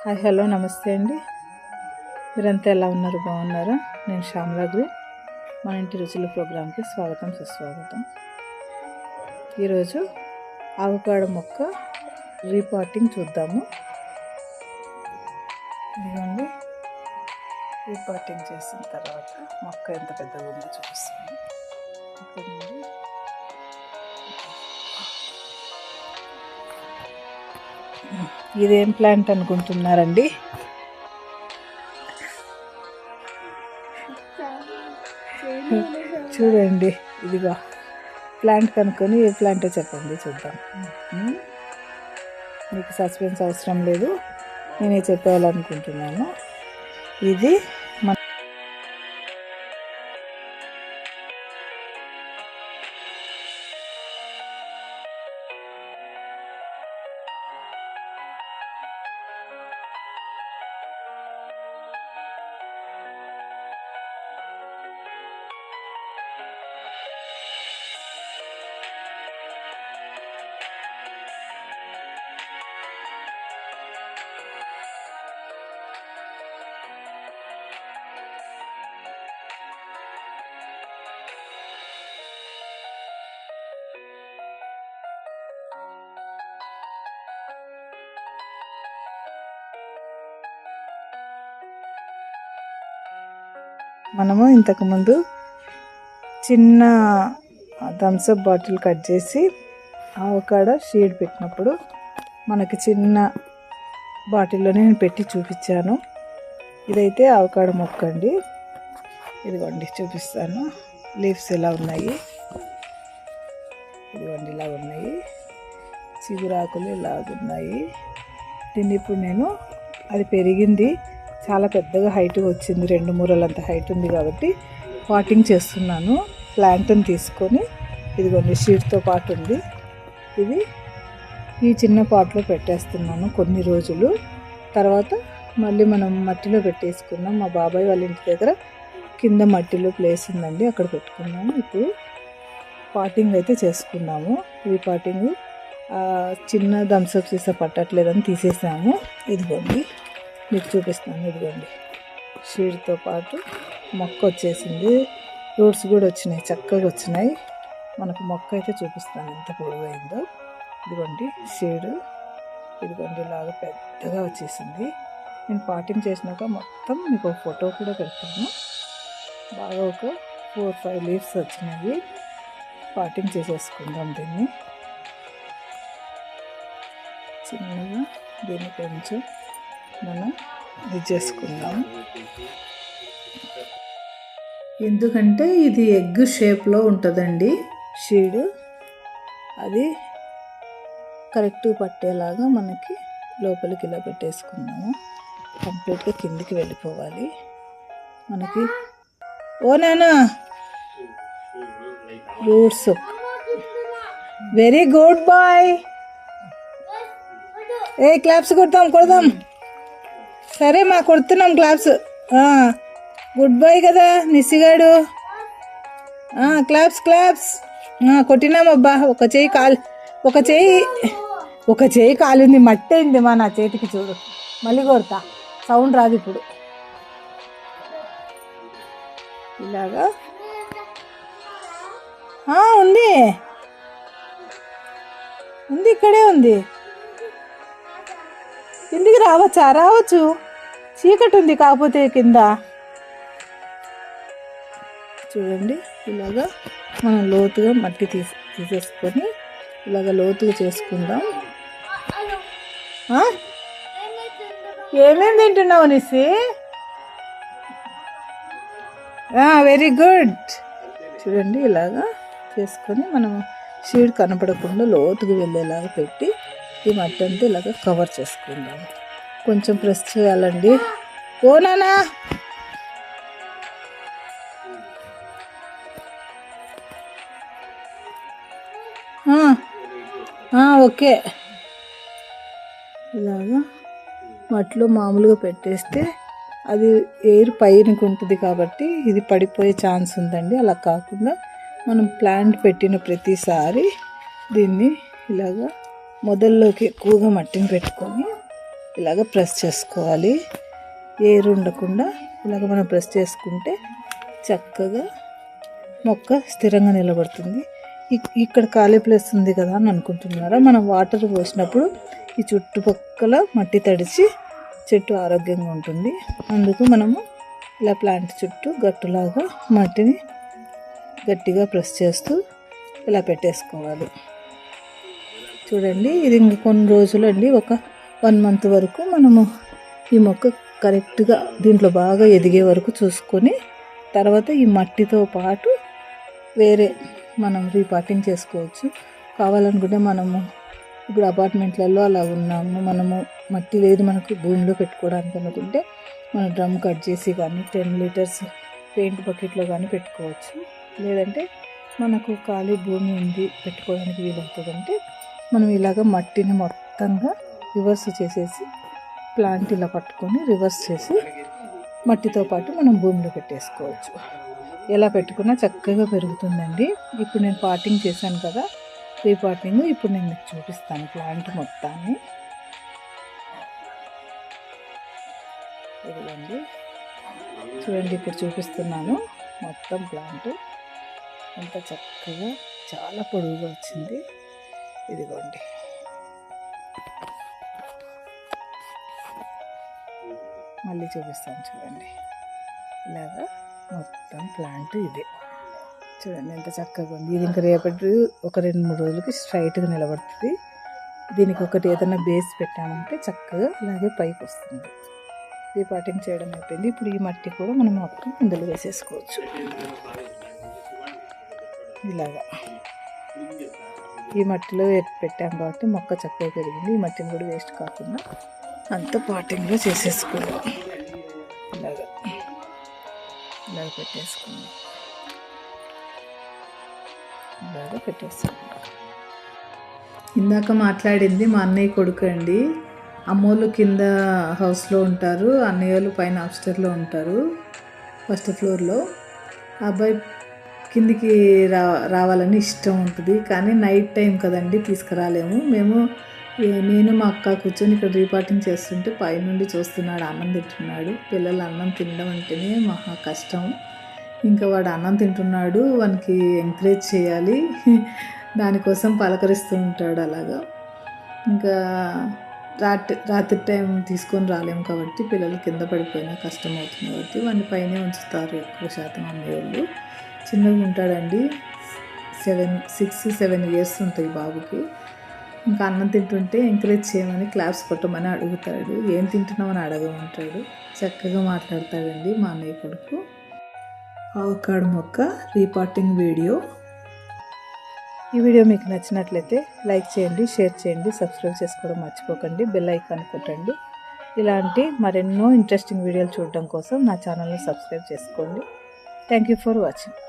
Hi hello నమస్తే అండి. మీరంతా ఎలా ఉన్నారు? బాగున్నారా? నేను శ్యామలాద్రి. మన ఇంటి రుచుల ప్రోగ్రాంకి స్వాగతం సుస్వాగతం. ఈరోజు ఆవకాడో మొక్క రీపాటింగ్ చూద్దాము. ఇదిగోండి, రీపాటింగ్ చేసిన తర్వాత మొక్క ఎంత పెద్దగా ఉందో చూపిస్తాను. ఇదేం ప్లాంట్ అనుకుంటున్నారండి? చూడండి, ఇదిగో ప్లాంట్ కనుక్కొని ఏ ప్లాంటో చెప్పండి, చూద్దాం. మీకు సస్పెన్స్ అవసరం లేదు, నేనే చెప్పాలనుకుంటున్నాను. ఇది మనము ఇంతకుముందు చిన్న థమ్స్అప్ బాటిల్ కట్ చేసి ఆవకాడో షీడ్ పెట్టినప్పుడు మనకి చిన్న బాటిల్లోనే నేను పెట్టి చూపించాను. ఇదైతే ఆవకాడో మొక్క అండి. ఇదిగోండి చూపిస్తాను. లీవ్స్ ఎలా ఉన్నాయి, ఇదిగోండి ఇలా ఉన్నాయి, చిగురాకులు ఇలాగున్నాయి. దీన్ని ఇప్పుడు నేను అది పెరిగింది, చాలా పెద్దగా హైట్ వచ్చింది, 2 మూరలంత హైట్ ఉంది కాబట్టి పాటింగ్ చేస్తున్నాను. ప్లాంట్ని తీసుకొని ఇదిగోండి షీట్తో పాటు ఉంది, ఇది ఈ చిన్న పాట్లో పెట్టేస్తున్నాను కొన్ని రోజులు. తర్వాత మళ్ళీ మనం మట్టిలో పెట్టేసుకున్నాం. మా బాబాయ్ వాళ్ళ ఇంటి దగ్గర కింద మట్టిలో ప్లేస్ ఉందండి, అక్కడ పెట్టుకున్నాము. ఇప్పుడు పాటింగ్ అయితే చేసుకున్నాము. ఈ పాటింగ్ చిన్న థమ్స్అప్ సీసా పట్టట్లేదని తీసేసాము. ఇదిగోండి మీకు చూపిస్తాను. ఇదిగోండి షీడ్తో పాటు మొక్క వచ్చేసింది, రూట్స్ కూడా వచ్చినాయి, చక్కగా వచ్చినాయి. మనకు మొక్క అయితే చూపిస్తాను ఎంత పొడవైందో. ఇదిగోండి షీడ్, ఇదిగోండి ఇలాగా పెద్దగా వచ్చేసింది. నేను పాటింగ్ చేసినాక మొత్తం మీకు ఒక ఫోటో కూడా పెడతాను. బాగా ఒక 4-5 లీవ్స్ వచ్చినాయి. పాటింగ్ చేసేసుకుందాం దీన్ని చిన్నగా. దీన్ని కొంచెం మనం ఇది చేసుకుందాం, ఎందుకంటే ఇది ఎగ్ షేప్లో ఉంటుందండి షీడ్. అది కరెక్ట్ పట్టేలాగా మనకి లోపలికి ఇలా పెట్టేసుకుందాము. కంప్లీట్గా కిందికి వెళ్ళిపోవాలి మనకి. ఓ నానా, roots, very good boy. Claps కొడదాం. సరే మా కొడుతున్నాం క్లాప్స్. గుడ్ బాయ్ కదా నిసిగాడు. క్లాప్స్ కొట్టినామబ్బా. ఒక చేయి కాలింది, మట్టి అయింది మా నా చేతికి. చూడు, మళ్ళీ కొడతా, సౌండ్ రాదు ఇప్పుడు. ఇలాగా ఉంది, ఇక్కడే ఉంది. కిందికి రావచ్చు, చీకటి ఉంది కాకపోతే కింద. చూడండి, ఇలాగా మనం లోతుగా మట్టి తీసేసుకొని ఇలాగ లోతుగా చేసుకుందాం. ఏమేమి తింటున్నావు నిసి? Very good. చూడండి, ఇలాగా చేసుకొని మనం షీడ్ కనపడకుండా లోతుగా వెళ్ళేలాగా పెట్టి ఈ మట్టి అంతా ఇలాగ కవర్ చేసుకుందాం. కొంచెం ప్రెస్ చేయాలండి. ఓ నానా, ఓకే. ఇలాగా మట్టిలో మామూలుగా పెట్టేస్తే అది ఎయిర్ పైనకి ఉంటుంది కాబట్టి ఇది పడిపోయే ఛాన్స్ ఉందండి. అలా కాకుండా మనం ప్లాంట్ పెట్టిన ప్రతిసారి దీన్ని ఇలాగా మొదల్లోకి ఎక్కువగా మట్టిని పెట్టుకొని ఇలాగ ప్రెస్ చేసుకోవాలి. ఎయిర్ ఉండకుండా ఇలాగ మనం ప్రెస్ చేసుకుంటే చక్కగా మొక్క స్థిరంగా నిలబడుతుంది. ఇక్కడ ఖాళీ ప్లేస్ ఉంది కదా అని అనుకుంటున్నారా? మనం వాటర్ పోసినప్పుడు ఈ చుట్టుపక్కల మట్టి తడిచి చెట్టు ఆరోగ్యంగా ఉంటుంది. అందుకు మనము ఇలా ప్లాంట్ చుట్టూ గట్టులాగా మట్టిని గట్టిగా ప్రెస్ చేస్తూ ఇలా పెట్టేసుకోవాలి. చూడండి, ఇది ఇంక కొన్ని రోజులు అండి, ఒక 1 మంత్ వరకు మనము ఈ మొక్క కరెక్ట్గా దీంట్లో బాగా ఎదిగే వరకు చూసుకొని తర్వాత ఈ మట్టితో పాటు వేరే మనం రీపాటింగ్ చేసుకోవచ్చు. కావాలనుకుంటే మనము ఇప్పుడు అపార్ట్మెంట్లలో అలా ఉన్నాము, మనము మట్టి లేదు మనకు భూమిలో పెట్టుకోవడానికి అనుకుంటే మన డ్రమ్ కట్ చేసి కానీ 10 లీటర్స్ పెయింట్ బకెట్లో కానీ పెట్టుకోవచ్చు. లేదంటే మనకు ఖాళీ భూమి ఉంది పెట్టుకోవడానికి వీలవుతుందంటే మనం ఇలాగ మట్టిని మొత్తంగా రివర్స్ చేసేసి ప్లాంట్ ఇలా పట్టుకొని రివర్స్ చేసి మట్టితో పాటు మనం భూమిలో పెట్టేసుకోవచ్చు. ఎలా పెట్టుకున్నా చక్కగా పెరుగుతుందండి. ఇప్పుడు నేను పాటింగ్ చేశాను కదా, రీపాటింగ్, ఇప్పుడు నేను మీకు చూపిస్తాను ప్లాంట్ మొత్తాన్ని. ఇదిగోండి, చూడండి, ఇప్పుడు చూపిస్తున్నాను మొత్తం ప్లాంట్ ఎంత చక్కగా చాలా పొడవుగా వచ్చింది. ఇదిగోండి, మళ్ళీ చూపిస్తాను చూడండి. ఇలాగా మొత్తం ప్లాంట్ ఇదే చూడండి ఎంత చక్కగా ఉంది. ఇది ఇంకా రేపటి ఒక 2-3 రోజులకి స్ట్రైట్గా నిలబడుతుంది. దీనికి ఒకటి ఏదైనా బేస్ పెట్టామంటే చక్కగా అలాగే పైకి వస్తుంది. రీపాటింగ్ చేయడం అయిపోయింది. ఇప్పుడు ఈ మట్టి కూడా మనం మొత్తం ఇందులో వేసేసుకోవచ్చు. ఇలాగా ఈ మట్టిలో పెట్టాం కాబట్టి మొక్క చక్కగా పెరిగింది. ఈ మట్టిని కూడా వేస్ట్ కాకుండా అంత పాటింగ్లో చేసేసుకున్నాం. ఇలాగా పెట్టేసుకున్నాం. ఇలాగా పెట్టేస్తాం. ఇందాక మాట్లాడింది మా అన్నయ్య కొడుకు అండి. అమ్మోళ్ళు కింద హౌస్లో ఉంటారు, అన్నయ్య వాళ్ళు పైన అప్స్టైర్లో ఉంటారు, ఫస్ట్ ఫ్లోర్లో. అబ్బాయి కిందికి రావాలని ఇష్టం ఉంటుంది, కానీ నైట్ టైం కదండి తీసుకురాలేము. నేను మా అక్క కూర్చొని ఇక్కడ రీపాటింగ్ చేస్తుంటే పైనుండి చూస్తున్నాడు, అన్నం తింటున్నాడు. పిల్లలు అన్నం తినడం అంటేనే మహా కష్టం. ఇంకా వాడు అన్నం తింటున్నాడు, వానికి ఎంకరేజ్ చేయాలి, దానికోసం పలకరిస్తూ ఉంటాడు అలాగా. ఇంకా రాత్రి టైం తీసుకొని రాలేము కాబట్టి పిల్లలు కింద పడిపోయినా కష్టం అవుతుంది కాబట్టి వాడిని పైనే ఉంచుతారు ఎక్కువ శాతం అమ్మేవాళ్ళు. చిన్నగా ఉంటాడండి, 6-7 ఇయర్స్ ఉంటాయి బాబుకి. ఇంకా అన్నం తింటుంటే ఎంకరేజ్ చేయమని క్లాప్స్ కొట్టమని అడుగుతాడు, ఏం తింటున్నామని అడగమంటాడు. చక్కగా మాట్లాడతాడండి మా అన్నయ్య కొడుకు. ఆవకాడ మొక్క రీపాటింగ్ వీడియో. ఈ వీడియో మీకు నచ్చినట్లయితే లైక్ చేయండి, షేర్ చేయండి, సబ్స్క్రైబ్ చేసుకోవడం మర్చిపోకండి, బెల్ ఐకాన్ కొట్టండి. ఇలాంటి మరెన్నో ఇంట్రెస్టింగ్ వీడియోలు చూడడం కోసం నా ఛానల్ని సబ్స్క్రైబ్ చేసుకోండి. Thank you for watching.